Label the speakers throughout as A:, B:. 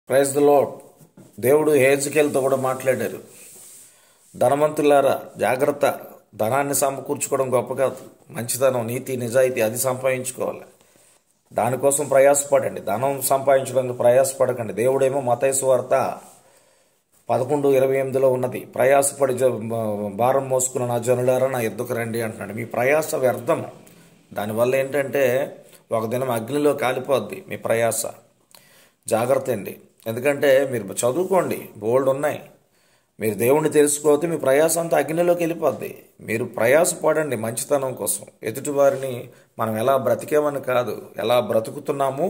A: Praise the lord. దేవుడు హెజ్కేలుతో కూడా మాట్లాడారు. ధనవంతులారా జాగ్రత్త, ధనాన్ని సమకూర్చుకోవడం గొప్ప కాదు. మంచితనం, నీతి, నిజాయితీ అది సంపాదించుకోవాలి. దానికోసం ప్రయాసపడండి. ధనం సంపాదించడానికి ప్రయాసపడకండి. దేవుడేమో మత్తయి సువార్త 11:28 ఉన్నది, ప్రయాసపడి భారం మోసుకున్న నా జనులారా నా ఎద్దుకు రండి అంటున్నాడు. మీ ప్రయాస వ్యర్థం. దానివల్ల ఏంటంటే ఒక దినం అగ్నిలో కాలిపోద్ది మీ ప్రయాస. జాగ్రత్త అండి. ఎందుకంటే మీరు చదువుకోండి, బోల్డ్ ఉన్నాయి. మీరు దేవుణ్ణి తెలుసుకోతే మీ ప్రయాస అంతా అగ్నిలోకి వెళ్ళిపోద్ది. మీరు ప్రయాసపడండి మంచితనం కోసం. ఎదుటివారిని మనం ఎలా బ్రతికేమని కాదు, ఎలా బ్రతుకుతున్నాము,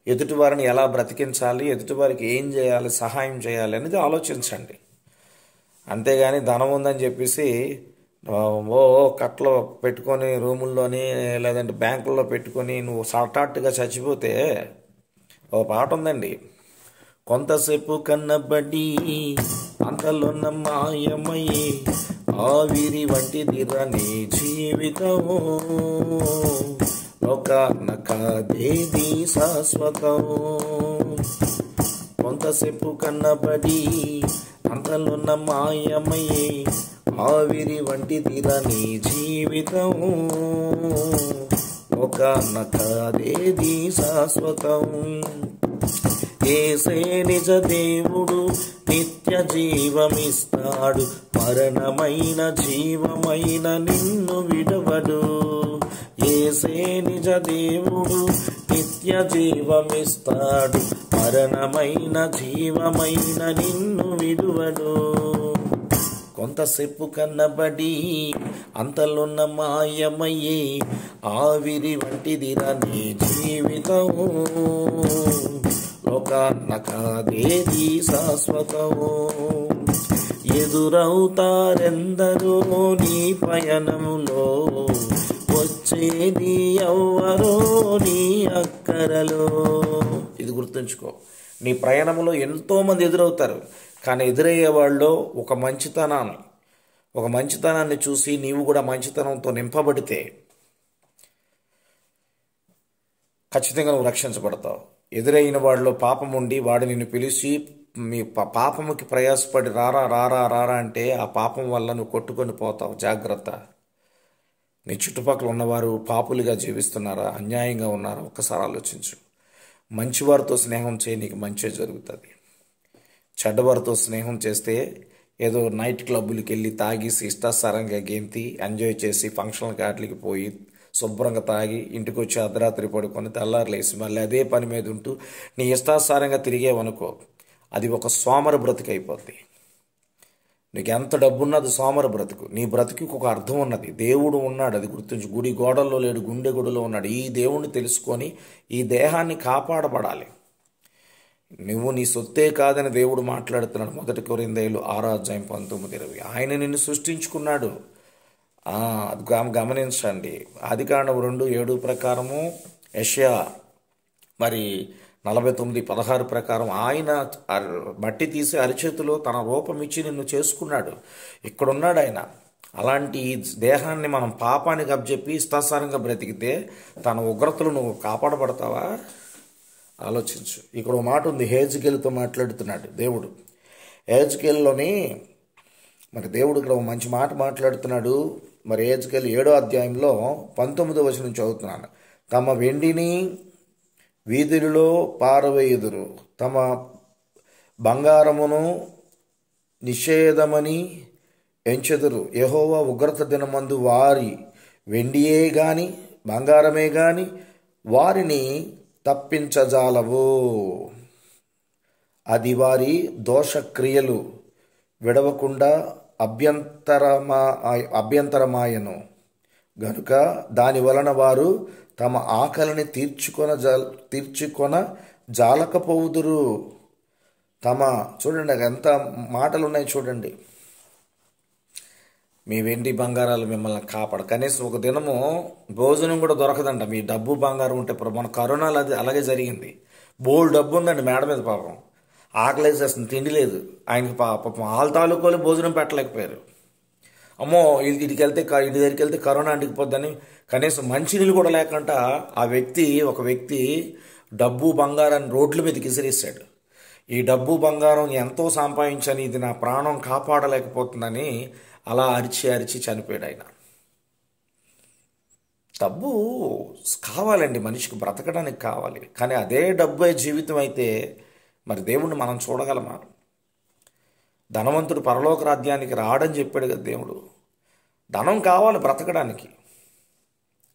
A: ఎదుటివారిని ఎలా బ్రతికించాలి, ఎదుటివారికి ఏం చేయాలి, సహాయం చేయాలి అనేది ఆలోచించండి. అంతేగాని ధనం ఉందని చెప్పేసి ఓ కట్టలో పెట్టుకొని రూముల్లోని లేదంటే బ్యాంకుల్లో పెట్టుకొని నువ్వు సటాట్గా చచ్చిపోతే, ఓ పాట ఉందండి, కొంతసేపు కన్నబడి అంతలోన్న మాయమయ్యి ఆవిరి వంటిదిరా నీ జీవితము, లోకాన కాదేది శాశ్వతము. కొంతసేపు కన్నబడి అంతలోన్న మాయమయ్యి ఆవిరి వంటిదిరా నీ జీవితము, లోకాన కాదేది శాశ్వతం. యేసే నిజ దేవుడు, నిత్య జీవమిస్తాడు, మరణమైన జీవమైన నిన్ను విడవడు. యేసే నిజ దేవుడు, నిత్య జీవమిస్తాడు, మరణమైన జీవమైన నిన్ను విడువడు. కొంతసేపు కన్నబడి అంతలోన్న మాయమయ్యి ఆవిరి వంటిదిరా నీ జీవితము, లోకాన కాదేది శాశ్వతము. ఎదురవుతారెందరో నీ పయనములో, వచ్చేది ఎవ్వరో నీ అక్కరలో. ఇది గుర్తుంచుకో. నీ ప్రయాణంలో ఎంతో మంది ఎదురవుతారు, కానీ ఎదురయ్యే వాళ్ళు ఒక మంచితనాన్ని చూసి నీవు కూడా మంచితనంతో నింపబడితే ఖచ్చితంగా నువ్వు రక్షించబడతావు. ఎదురైన వాడిలో పాపం ఉండి వాడు నిన్ను పిలిచి మీ పాపముకి ప్రయాసపడి రారా రారా రారా అంటే ఆ పాపం వల్ల నువ్వు కొట్టుకొని పోతావు. జాగ్రత్త. నీ చుట్టుపక్కల ఉన్నవారు పాపులుగా జీవిస్తున్నారా, అన్యాయంగా ఉన్నారా, ఒక్కసారి ఆలోచించు. మంచివారితో స్నేహం చేయి, నీకు మంచి జరుగుతుంది. చెడ్డవారితో స్నేహం చేస్తే ఏదో నైట్ క్లబ్బులకి వెళ్ళి తాగేసి ఇష్టాసారంగా గెంతి ఎంజాయ్ చేసి ఫంక్షన్లకి వాటికి పోయి శుభ్రంగా తాగి ఇంటికి వచ్చి అర్ధరాత్రి పడుకొని తెల్లారులేసి మళ్ళీ అదే పని మీద ఉంటూ నీ ఇష్టాసారంగా తిరిగేవనుకో, అది ఒక సోమర బ్రతుకు అయిపోద్ది. నీకు ఎంత డబ్బున్నా అది సోమర బ్రతుకు. నీ బ్రతుకు ఒక అర్థం ఉన్నది. దేవుడు ఉన్నాడు, అది గుర్తుంచు. గుడి గోడల్లో లేడు, గుండె గుడిలో ఉన్నాడు. ఈ దేవుణ్ణి తెలుసుకొని ఈ దేహాన్ని కాపాడబడాలి. నువ్వు నీ సొత్తే కాదని దేవుడు మాట్లాడుతున్నాడు. 1 కొరింథీయులు 6:19-20. ఆయన నిన్ను సృష్టించుకున్నాడు. అది గమనించండి. ఆదికాండం 2:7 ప్రకారము, యెషయా 49:16 ప్రకారం ఆయన మట్టి తీసి అరిచేతిలో తన రూపం ఇచ్చి నిన్ను చేసుకున్నాడు. ఇక్కడున్నాడు ఆయన. అలాంటి దేహాన్ని మనం పాపానికి అప్పచెప్పి ఇష్టాసారంగా బ్రతికితే తన ఉగ్రతలు నువ్వు కాపాడబడతావా? ఆలోచించు. ఇక్కడ ఒక మాట ఉంది, హెజ్కేలుతో మాట్లాడుతున్నాడు దేవుడు. హెజ్కేలులోని దేవుడు ఇక్కడ ఒక మంచి మాట మాట్లాడుతున్నాడు. హెజ్కేలు 7వ అధ్యాయంలో 19వ వచనం చదువుతున్నాను. తమ వెండిని వీధులలో పారవేయుదురు, తమ బంగారమును నిషేధమని ఎంచెదురు. యెహోవా ఉగ్రత దినమందు వారి వెండియే గాని బంగారమే గాని వారిని తప్పించజాలవు. అది వారి దోషక్రియలు విడవకుండా అభ్యంతరమాయను గనుక దాని వలన వారు తమ ఆకలిని తీర్చుకొన జాలకపోవుదురు. చూడండి ఎంత మాటలు ఉన్నాయి చూడండి. మీ వెండి బంగారాలు మిమ్మల్ని కాపాడు. కనీసం ఒక దినము భోజనం కూడా దొరకదంట. మీ డబ్బు బంగారం ఉంటే మన కరోనాలో అది అలాగే జరిగింది. బోల్డ్ డబ్బు ఉందండి మేడ మీద, పాపం ఆకలేసేస్తుంది, తిండి లేదు. ఆయనకి పాపం వాళ్ళ తాలూకోలు భోజనం పెట్టలేకపోయారు. అమ్మో ఇంటి దగ్గరికి వెళ్తే కరోనా అంటికిపోద్దని కనీసం మంచినీళ్ళు కూడా లేకుండా ఒక వ్యక్తి డబ్బు బంగారాన్ని రోడ్ల మీదకి విసిరేశాడు. ఈ డబ్బు బంగారం ఎంతో సంపాదించని ఇది నా ప్రాణం కాపాడలేకపోతుందని అలా అరిచి అరిచి చనిపోయాడు ఆయన. డబ్బు కావాలండి, మనిషికి బ్రతకడానికి కావాలి. కానీ అదే డబ్బే జీవితం అయితే మరి దేవుణ్ణి మనం చూడగలమా? ధనవంతుడు పరలోక రాజ్యానికి రాడని చెప్పాడు కదా దేవుడు. ధనం కావాలి బ్రతకడానికి.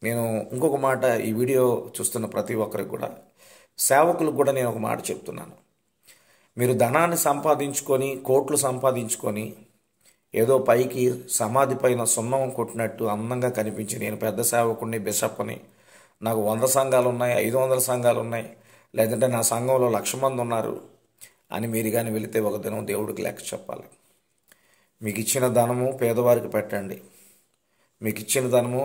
A: నేను ఇంకొక మాట ఈ వీడియో చూస్తున్న ప్రతి ఒక్కరికి కూడా, సేవకులకు కూడా నేను ఒక మాట చెప్తున్నాను. మీరు ధనాన్ని సంపాదించుకొని, కోట్లు సంపాదించుకొని, ఏదో పైకి సమాధి పైన సున్నం కొట్టినట్టు అందంగా కనిపించి నేను పెద్ద సేవకుడిని, బిషప్ని, నాకు 100 సంఘాలు ఉన్నాయి, 500 సంఘాలు ఉన్నాయి, లేదంటే నా సంఘంలో 1,00,000 మంది ఉన్నారు అని మీరు కానీ వెళితే ఒక దినం దేవుడికి లెక్క చెప్పాలి. మీకు ఇచ్చిన ధనము పేదవారికి పెట్టండి. మీకు ఇచ్చిన ధనము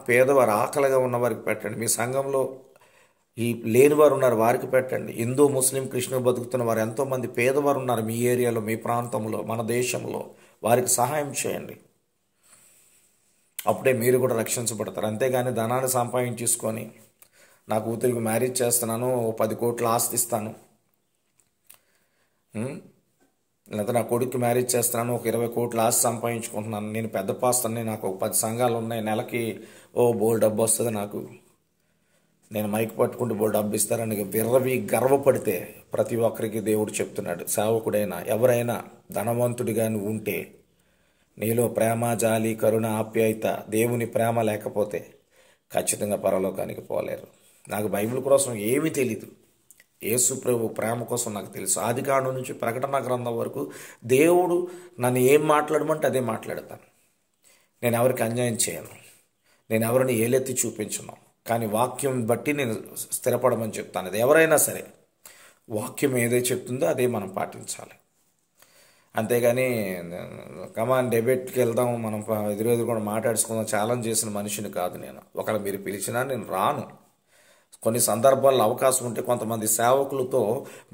A: పేదవారు, ఆకలిగా ఉన్నవారికి పెట్టండి. మీ సంఘంలో ఈ లేనివారు ఉన్నారు, వారికి పెట్టండి. హిందూ, ముస్లిం, క్రిస్టియన్ బతుకుతున్న వారు ఎంతోమంది పేదవారు ఉన్నారు మీ ఏరియాలో, మీ ప్రాంతంలో, మన దేశంలో. వారికి సహాయం చేయండి. అప్పుడే మీరు కూడా రక్షించబడతారు. అంతేగాని ధనాన్ని సంపాదించేసుకొని నా కూతురికి మ్యారేజ్ చేస్తున్నాను, 10 కోట్ల ఆస్తి ఇస్తాను, లేదా నా కొడుకు మ్యారేజ్ చేస్తున్నాను, ఒక 20 కోట్ల ఆస్తి సంపాదించుకుంటున్నాను, నేను పెద్ద పాస్తాన్ని, నాకు ఒక 10 సంఘాలు ఉన్నాయి, నెలకి బోల్ డబ్బు వస్తుంది నాకు, నేను మైక్ పట్టుకుంటూ బోల్ డబ్బు ఇస్తారని గర్వపడితే ప్రతి ఒక్కరికి దేవుడు చెప్తున్నాడు, సేవకుడైనా ఎవరైనా ధనవంతుడిగా నువ్వు ఉంటే, నీలో ప్రేమ, జాలి, కరుణ, ఆప్యాయత, దేవుని ప్రేమ లేకపోతే ఖచ్చితంగా పరలోకానికి పోలేరు. నాకు బైబిల్ కోసం ఏమీ తెలీదు. యేసు ప్రభు ప్రేమ కోసం నాకు తెలుసు. ఆదికాండం నుంచి ప్రకటన గ్రంథం వరకు దేవుడు నన్ను ఏం మాట్లాడమంటే అదే మాట్లాడతాను. నేను ఎవరికి అన్యాయం చేయను, నేను ఎవరిని ఏలెత్తి చూపించను. కానీ వాక్యం బట్టి నేను స్థిరపడమని చెప్తాను. అది ఎవరైనా సరే వాక్యం ఏదో చెప్తుందో అదే మనం పాటించాలి. అంతేగాని కమాన్ డెబేట్కి వెళ్దాం, మనం ఎదురెదురు కూడా మాట్లాడుకుందాం ఛాలెంజ్ చేసిన మనిషిని కాదు నేను. ఒకవేళ మీరు పిలిచినా నేను రాను. కొన్ని సందర్భాల్లో అవకాశం ఉంటే కొంతమంది సేవకులతో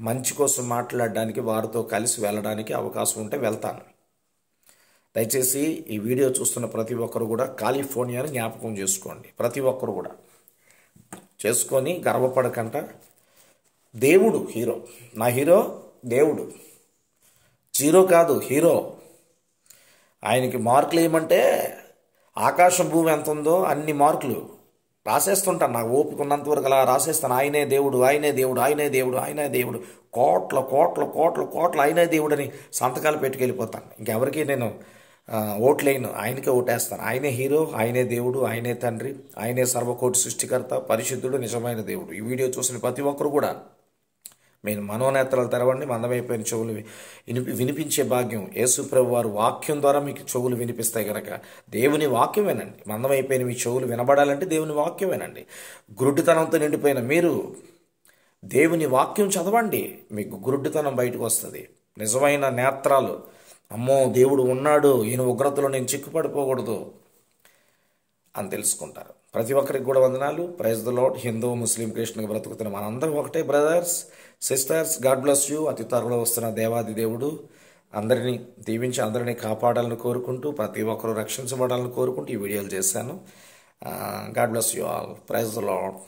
A: మంచి కోసం మాట్లాడడానికి, వారితో కలిసి వెళ్ళడానికి అవకాశం ఉంటే వెళ్తాను. దయచేసి ఈ వీడియో చూస్తున్న ప్రతి ఒక్కరు కూడా కాలిఫోర్నియాని జ్ఞాపకం చేసుకోండి. ప్రతి ఒక్కరు కూడా చేసుకొని గర్వపడకంట. దేవుడు హీరో, నా హీరో దేవుడు, జీరో కాదు హీరో. ఆయనకి మార్కులు ఏమంటే ఆకాశం భూమి ఎంత ఉందో అన్ని మార్కులు రాసేస్తుంటాను. నాకు ఓపిక ఉన్నంత వరకు అలా రాసేస్తాను. ఆయనే దేవుడు, ఆయనే దేవుడు, ఆయనే దేవుడు, ఆయనే దేవుడు, కోట్ల కోట్ల కోట్ల కోట్ల ఆయనే దేవుడు అని సంతకాలు పెట్టుకెళ్ళిపోతాను. ఇంకెవరికి నేను ఓట్లేను, ఆయనకే ఓటేస్తాను. ఆయనే హీరో, ఆయనే దేవుడు, ఆయనే తండ్రి, ఆయనే సర్వకోటి సృష్టికర్త, పరిశుద్ధుడు, నిజమైన దేవుడు. ఈ వీడియో చూసిన ప్రతి ఒక్కరు కూడా మీరు మనోనేత్రాలు తెరవండి. మందమైపోయిన చెవులు వినిపించే భాగ్యం యేసు ప్రభు వారు వాక్యం ద్వారా మీకు చెవులు వినిపిస్తాయి కనుక దేవుని వాక్యం వినండి. మందమైపోయిన మీ చెవులు వినబడాలంటే దేవుని వాక్యం వినండి. గురుడితనంతో నిండిపోయిన మీరు దేవుని వాక్యం చదవండి, మీకు గురుడితనం బయటకు వస్తుంది. నిజమైన నేత్రాలు, అమ్మో దేవుడు ఉన్నాడు, ఈయన ఉగ్రతలో నేను చిక్కుపడిపోకూడదు అని తెలుసుకుంటారు. ప్రతి ఒక్కరికి కూడా వందనాలు. Praise the Lord. Hindu, Muslim, Christian బ్రతుకుతున్న మనందరం ఒకటే brothers, sisters. God bless you. అతి త్వరలో వస్తున్న దేవాది దేవుడు అందరినీ దీవించి అందరినీ కాపాడాలని కోరుకుంటూ, ప్రతి ఒక్కరూ రక్షించబడాలని కోరుకుంటూ ఈ వీడియోలు చేశాను. God bless you all. Praise the lord.